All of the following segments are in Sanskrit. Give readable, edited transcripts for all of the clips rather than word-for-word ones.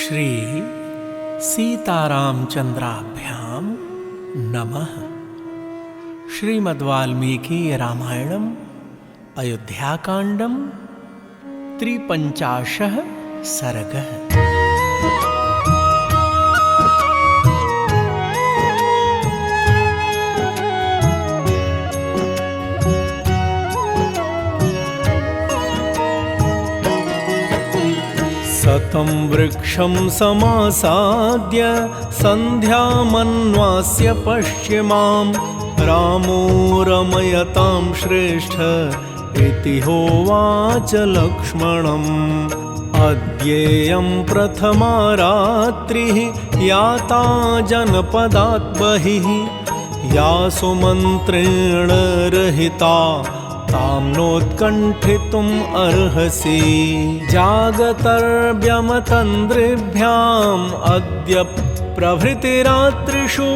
श्री सीतारामचंद्राभ्यां नमः। श्रीमद्वाल्मीकि रामायणम् अयोध्याकाण्डं 53 सर्गः। शतं वृक्षं समासाद्य सन्ध्यामन्वास्य पश्चिमां रामो रमयतां श्रेष्ठ इति होवाच लक्ष्मणम्। अद्येयं प्रथमा रात्रिः याता जनपदात् बहिः या सुमन्त्रेण रहिता तां नोत्कण्ठितुम् अर्हसि। जागतर्व्यमतन्द्रिभ्याम् अद्य प्रभृतिरात्रिषु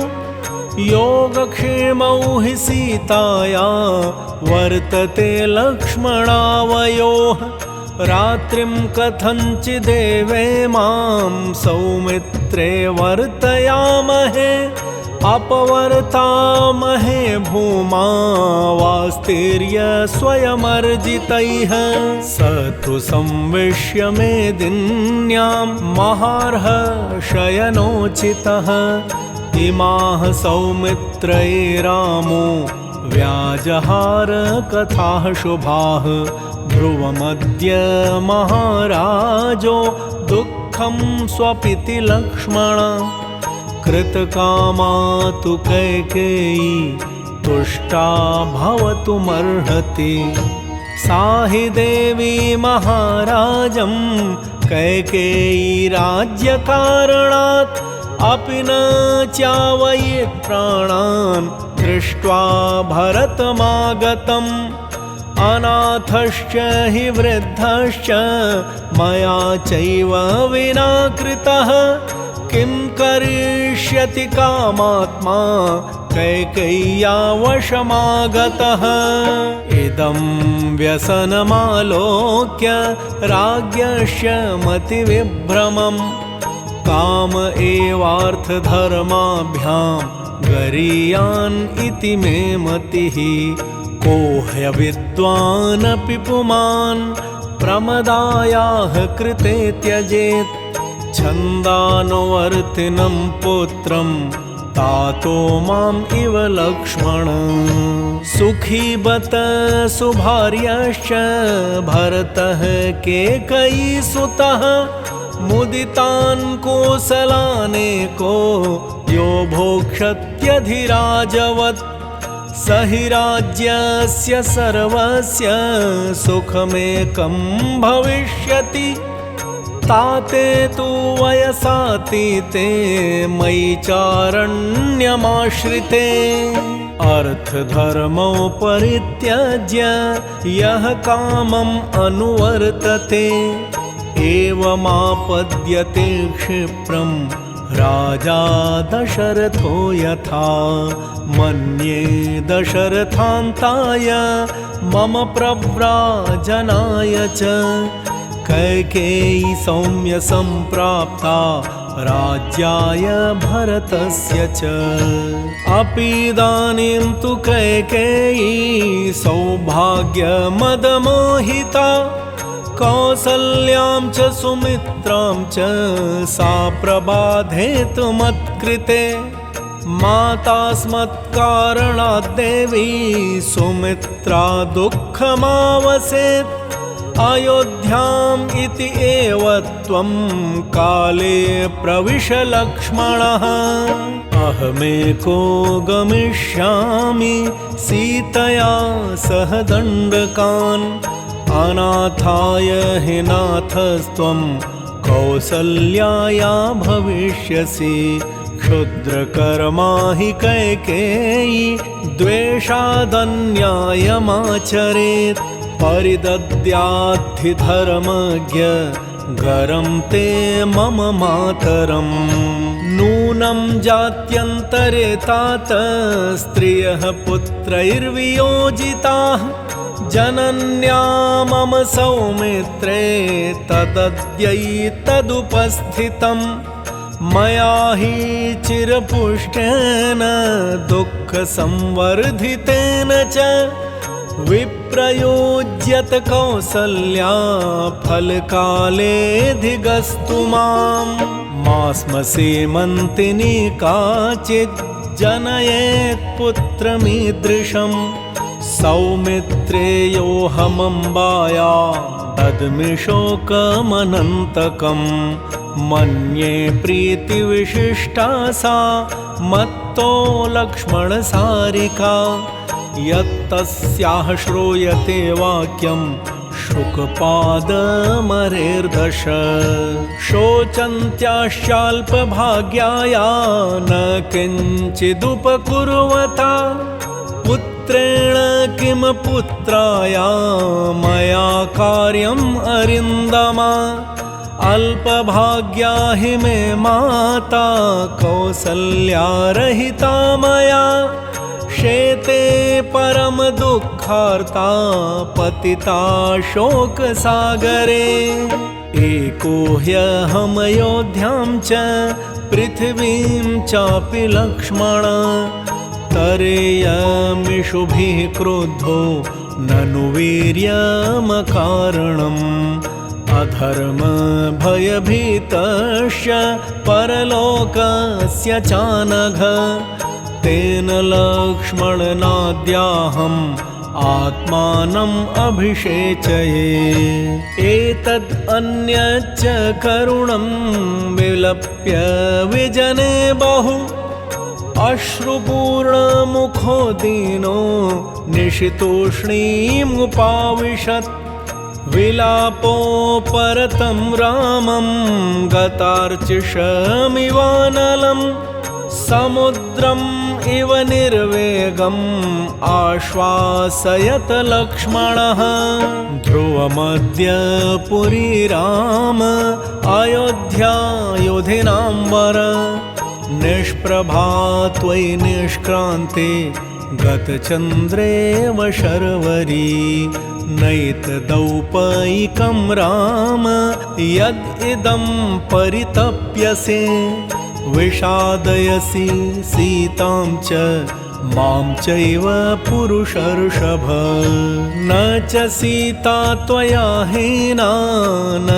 योगक्षेमौ हि सीताया वर्तते लक्ष्मणावयोः। रात्रिं कथञ्चिदेवे मां सौमित्रे वर्तयामहे अपवर्तामहे भूमा वास्तिर्य स्वयमर्जितैः। स तु संविश्य मेदिन्यां महार्हशयनोचितः इमाः सौमित्रये रामो व्याजहार कथाः शुभाः। ध्रुवमद्य महाराजो दुःखं स्वपिति लक्ष्मण कृतकामा तु कैकेयी तुष्टा भवतुमर्हति। सा हि देवी महाराजं कैकेयी राज्यकारणात् अपि न चावयेत् प्राणान् दृष्ट्वा भरतमागतम्। अनाथश्च हि वृद्धश्च मया चैव विना कृतः किं करिष्यति कामात्मा कैकेय्या वशमागतः। इदं व्यसनमालोक्य राज्ञस्य मतिविभ्रमं काम एवार्थधर्माभ्यां गरीयान् इति मे मतिः। को ह्यविद्वानपि पुमान् प्रमदायाः कृते त्यजेत्। छन्दानुवर्तिनं पुत्रं तातो माम् इव लक्ष्मण। सुखी बत सुभार्यश्च भरतः केकयीसुतः मुदितान् कोसलानेको यो भोक्षत्यधिराजवत्। स हि राज्यस्य सर्वस्य सुखमेकं भविष्यति। ताते तु वयसातीते मयि चारण्यमाश्रिते। अर्थधर्मौ परित्यज्य यः कामम् अनुवर्तते एवमापद्यते क्षिप्रं राजा दशरथो यथा। मन्ये दशरथान्ताय मम प्रव्राजनाय च कैकेयी सौम्य सम्प्राप्ता राज्याय भरतस्य च। अपीदानीं तु कैकेयी सौभाग्यमदमोहिता कौसल्यां च सुमित्रां च सा प्रबाधेत मत्कृते। मातास्मत्कारणात् देवी सुमित्रा दुःखमावसेत्। अयोध्याम् इति एव त्वं काले प्रविश लक्ष्मणः। अहमेको गमिष्यामि सीतया सह दण्डकान्। अनाथाय हि नाथस्त्वं कौसल्याया भविष्यसि। क्षुद्रकर्मा हि कैकेयी द्वेषादन्यायमाचरेत्। परिदद्याद्धि धर्मज्ञ गरं ते मम मातरम्। नूनं जात्यन्तरे तात स्त्रियः पुत्रैर्वियोजिताः जनन्या मम सौमित्रे तदद्यैतदुपस्थितम् मया हि चिरपुष्टेन दुःखसंवर्धितेन च विप्रयोज्यत कौसल्या फलकालेऽधिगस्तु मां स्म सीमन्तिनी काचित् जनयेत् पुत्रमीदृशम् सौमित्रेयोऽहमम्बाया दद्मि शोकमनन्तकम् मन्ये प्रीतिविशिष्टा सा मत्तो लक्ष्मणसारिका यत्तस्याः श्रूयते वाक्यं शुकपादमरेर्दश शोचन्त्याश्चाल्पभाग्याया न किञ्चिदुपकुर्वता पुत्रेण किं पुत्राया मया कार्यम् अरिन्दमा अल्पभाग्या हि मे माता कौसल्या रहिता मया शेते परम दुःखार्ता पतिता शोकसागरे एको ह्यहमयोध्यां च पृथिवीं चापि लक्ष्मण तरेयमिषुभिः क्रुद्धो ननु वीर्यमकारणम् अधर्मभयभीतश्च परलोकस्य चानघ तेन लक्ष्मणनाद्याहम् आत्मानम् अभिषेचये एतद् अन्यच्च करुणं विलप्य विजने बहु अश्रुपूर्णमुखो दीनो निशितोष्णीमुपाविशत् विलापो परतं रामं गतार्चिषमिवानलम् समुद्रम् इव निर्वेगम् आश्वासयत लक्ष्मणः ध्रुवमद्य पुरी राम अयोध्या युधिनाम्बर निष्प्रभा त्वयि निष्क्रान्ते गतचन्द्रेव शर्वरी नैतदौपैकं राम यद् परितप्यसे विषादयसि सीतां च मां चैव पुरुषर्षभ न च सीता त्वया हीना न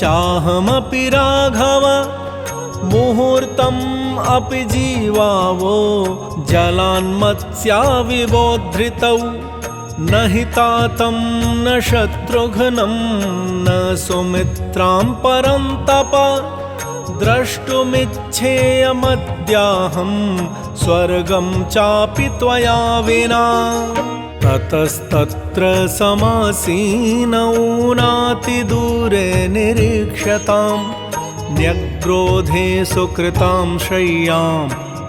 चाहमपि राघव मुहूर्तम् अपि जीवावो जलान्मत्स्या विबोधृतौ न हि तातं न शत्रुघ्नं न सुमित्रां परन्तप द्रष्टुमिच्छेयमद्याहं स्वर्गं चापि त्वया विना ततस्तत्र समासीनौ नातिदूरे निरीक्ष्यताम् न्यग्रोधे सुकृतां शय्यां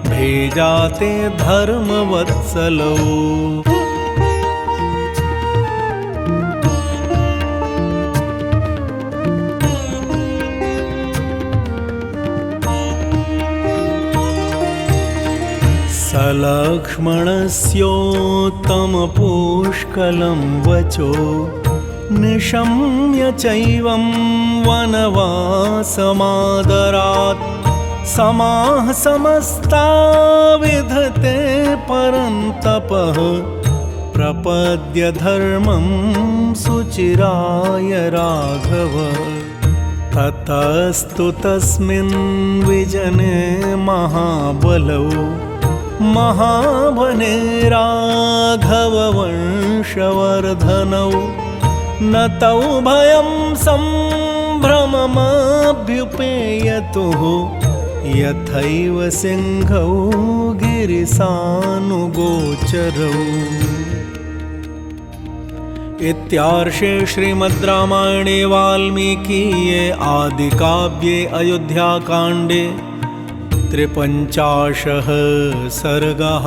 भेजाते धर्मवत्सलौ सलक्ष्मणस्योत्तमपुष्कलं वचो निशम्य चैवं वनवासमादरात् समाः समस्ता विधते परन्तपः प्रपद्य धर्मं सुचिराय राघव ततस्तु तस्मिन् विजने महाबलौ महावने राघववंशवर्धनौ न तौ भयं सम्भ्रममभ्युपेयतुः यथैव सिंहौ गिरिसानुगोचरौ। इत्यार्षे श्रीमद् रामायणे वाल्मीकीये आदिकाव्ये अयोध्याकाण्डे 53 सर्गः।